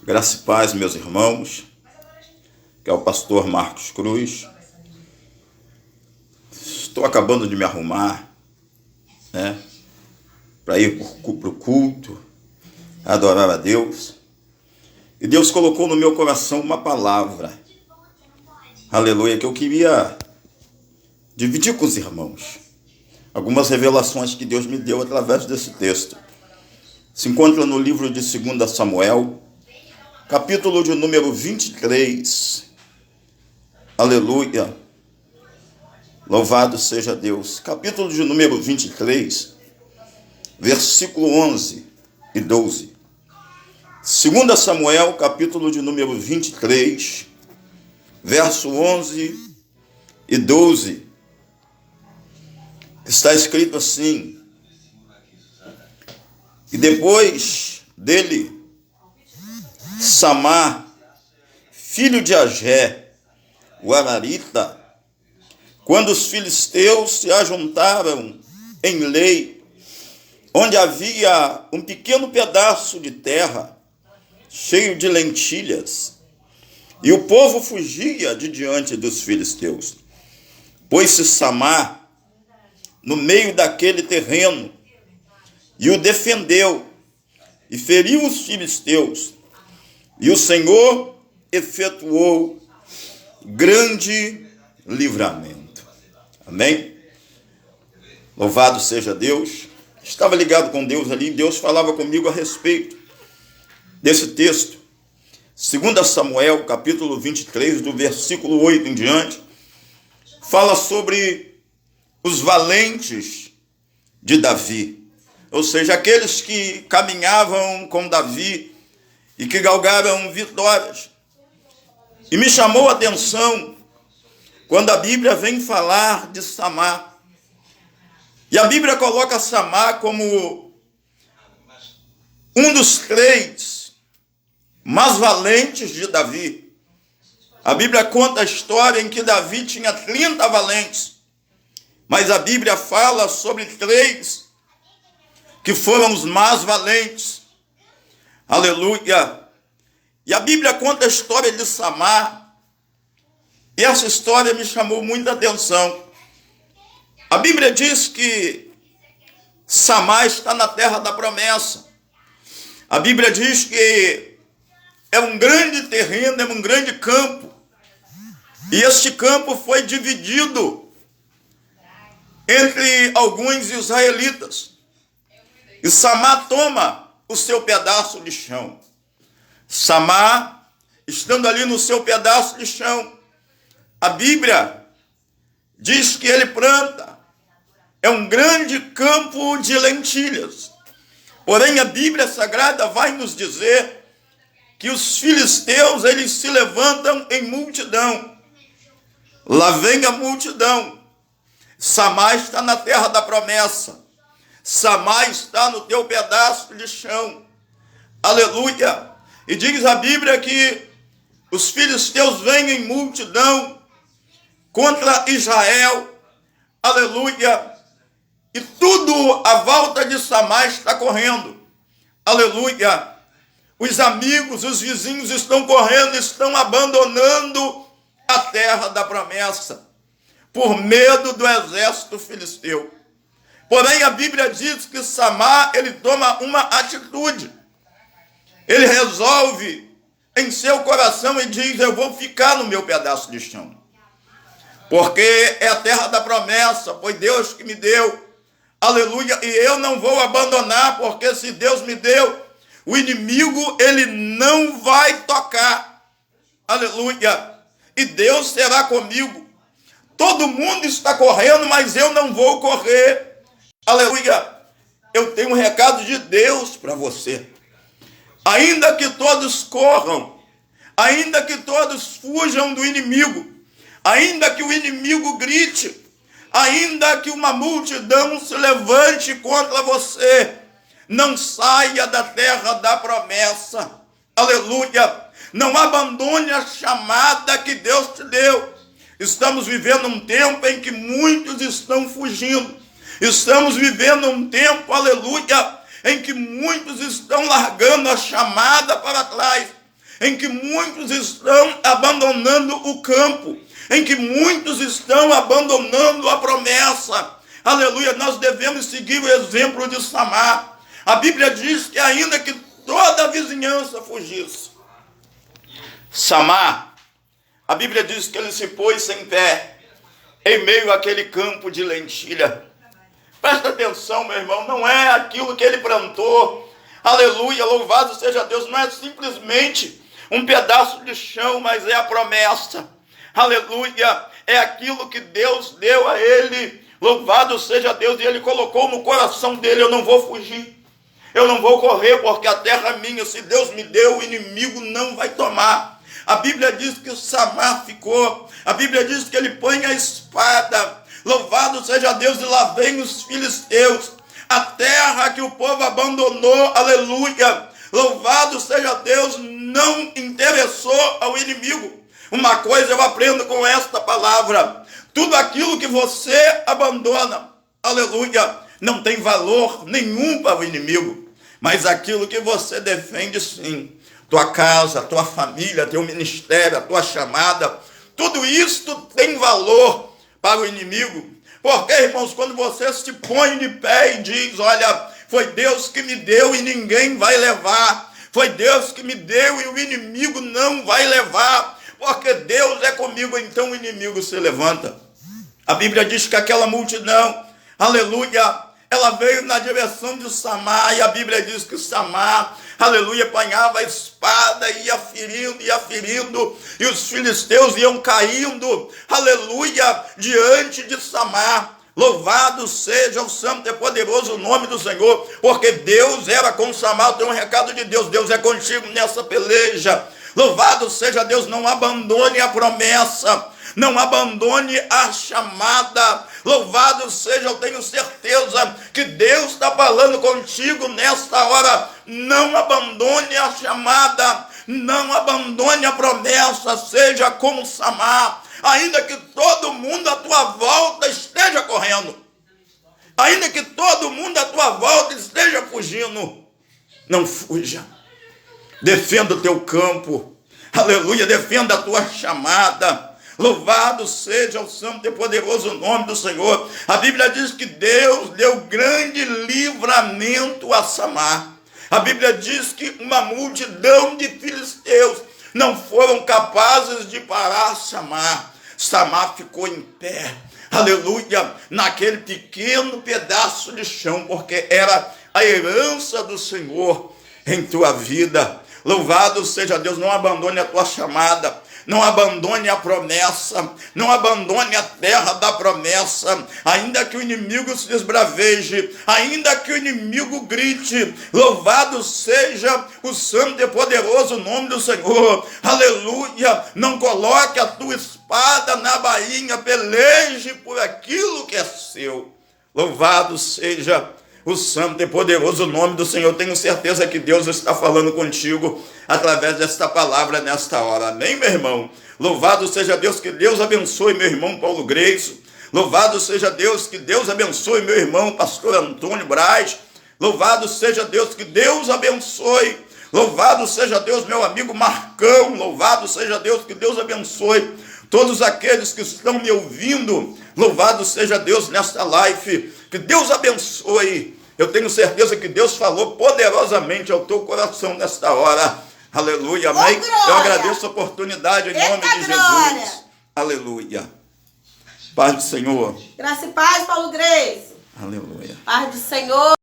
Graça e paz, meus irmãos, que é o pastor Marcos Cruz. Estou acabando de me arrumar, para ir para o culto, adorar a Deus. E Deus colocou no meu coração uma palavra, aleluia, que eu queria dividir com os irmãos. Algumas revelações que Deus me deu através desse texto. Se encontra no livro de 2 Samuel, capítulo de número 23. Aleluia. Louvado seja Deus. Capítulo de número 23, versículo 11 e 12. 2 Samuel, capítulo de número 23, verso 11 e 12. Está escrito assim: e depois dele, Samá, filho de Agé, o Ararita, quando os filisteus se ajuntaram em Lei, onde havia um pequeno pedaço de terra, cheio de lentilhas, e o povo fugia de diante dos filisteus. Pôs-se Samá no meio daquele terreno, e o defendeu, e feriu os filisteus, e o Senhor efetuou grande livramento. Amém? Louvado seja Deus. Estava ligado com Deus ali, Deus falava comigo a respeito desse texto. 2 Samuel, capítulo 23, do versículo 8 em diante, fala sobre os valentes de Davi. Ou seja, aqueles que caminhavam com Davi e que galgaram vitórias. E me chamou a atenção quando a Bíblia vem falar de Samá. E a Bíblia coloca Samá como um dos 3 mais valentes de Davi. A Bíblia conta a história em que Davi tinha 30 valentes. Mas a Bíblia fala sobre 3 que foram os mais valentes. Aleluia. E a Bíblia conta a história de Samá. E essa história me chamou muita atenção. A Bíblia diz que Samá está na terra da promessa. A Bíblia diz que é um grande terreno, é um grande campo. E este campo foi dividido entre alguns israelitas. E Samá toma o seu pedaço de chão. Samá, estando ali no seu pedaço de chão, a Bíblia diz que ele planta. É um grande campo de lentilhas. Porém, a Bíblia Sagrada vai nos dizer que os filisteus, eles se levantam em multidão. Lá vem a multidão. Samá está na terra da promessa. Samá está no teu pedaço de chão. Aleluia. E diz a Bíblia que os filisteus vêm em multidão contra Israel. Aleluia. E tudo à volta de Samá está correndo. Aleluia. Os amigos, os vizinhos estão correndo, estão abandonando a terra da promessa, por medo do exército filisteu. Porém, a Bíblia diz que Samá, ele toma uma atitude. Ele resolve em seu coração e diz: eu vou ficar no meu pedaço de chão. Porque é a terra da promessa, foi Deus que me deu. Aleluia. E eu não vou abandonar, porque se Deus me deu, o inimigo, ele não vai tocar. Aleluia. E Deus será comigo. Todo mundo está correndo, mas eu não vou correr. Aleluia. Eu tenho um recado de Deus para você. Ainda que todos corram, ainda que todos fujam do inimigo, ainda que o inimigo grite, ainda que uma multidão se levante contra você, não saia da terra da promessa. Aleluia. Não abandone a chamada que Deus te deu. Estamos vivendo um tempo em que muitos estão fugindo. Estamos vivendo um tempo, aleluia, em que muitos estão largando a chamada para trás, em que muitos estão abandonando o campo, em que muitos estão abandonando a promessa. Aleluia, nós devemos seguir o exemplo de Samar. A Bíblia diz que ainda que toda a vizinhança fugisse, Samar, a Bíblia diz que ele se pôs em pé, em meio àquele campo de lentilha. Presta atenção, meu irmão, não é aquilo que ele plantou. Aleluia, louvado seja Deus, não é simplesmente um pedaço de chão, mas é a promessa. Aleluia, é aquilo que Deus deu a ele. Louvado seja Deus, e ele colocou no coração dele: eu não vou fugir, eu não vou correr, porque a terra é minha. Se Deus me deu, o inimigo não vai tomar. A Bíblia diz que o Samar ficou, a Bíblia diz que ele põe a espada. Louvado seja Deus, e lá vem os filisteus, a terra que o povo abandonou, aleluia. Louvado seja Deus, não interessou ao inimigo. Uma coisa eu aprendo com esta palavra: tudo aquilo que você abandona, aleluia, não tem valor nenhum para o inimigo, mas aquilo que você defende, sim. Tua casa, tua família, teu ministério, a tua chamada, tudo isto tem valor para o inimigo. Porque, irmãos, quando você se põe de pé e diz: olha, foi Deus que me deu e ninguém vai levar, foi Deus que me deu e o inimigo não vai levar, porque Deus é comigo, então o inimigo se levanta. A Bíblia diz que aquela multidão, aleluia, ela veio na direção de Samar, e a Bíblia diz que Samar, aleluia, apanhava a espada, ia ferindo, e os filisteus iam caindo, aleluia, diante de Samar. Louvado seja o santo e poderoso nome do Senhor, porque Deus era com Samar. Tem um recado de Deus: Deus é contigo nessa peleja. Louvado seja Deus, não abandone a promessa, não abandone a chamada. Louvado seja, eu tenho certeza que Deus está falando contigo nesta hora. Não abandone a chamada, não abandone a promessa. Seja como Samar, ainda que todo mundo à tua volta esteja correndo, ainda que todo mundo à tua volta esteja fugindo, não fuja. Defenda o teu campo, aleluia, defenda a tua chamada. Louvado seja o santo e poderoso nome do Senhor. A Bíblia diz que Deus deu grande livramento a Samar. A Bíblia diz que uma multidão de filisteus não foram capazes de parar Samar. Samar ficou em pé, aleluia, naquele pequeno pedaço de chão, porque era a herança do Senhor em tua vida. Louvado seja Deus, não abandone a tua chamada, não abandone a promessa, não abandone a terra da promessa, ainda que o inimigo se desbraveje, ainda que o inimigo grite. Louvado seja o santo e poderoso nome do Senhor, aleluia. Não coloque a tua espada na bainha, peleje por aquilo que é seu. Louvado seja o santo e poderoso nome do Senhor. Tenho certeza que Deus está falando contigo através desta palavra nesta hora. Amém, meu irmão? Louvado seja Deus, que Deus abençoe meu irmão Paulo Greiso. Louvado seja Deus, que Deus abençoe meu irmão pastor Antônio Braz. Louvado seja Deus, que Deus abençoe. Louvado seja Deus, meu amigo Marcão. Louvado seja Deus, que Deus abençoe todos aqueles que estão me ouvindo. Louvado seja Deus nesta live. Que Deus abençoe. Eu tenho certeza que Deus falou poderosamente ao teu coração nesta hora. Aleluia, amém? Eu agradeço a oportunidade em nome de Jesus. Aleluia. Paz do Senhor. Graça e paz, Paulo Greiso. Aleluia. Paz do Senhor.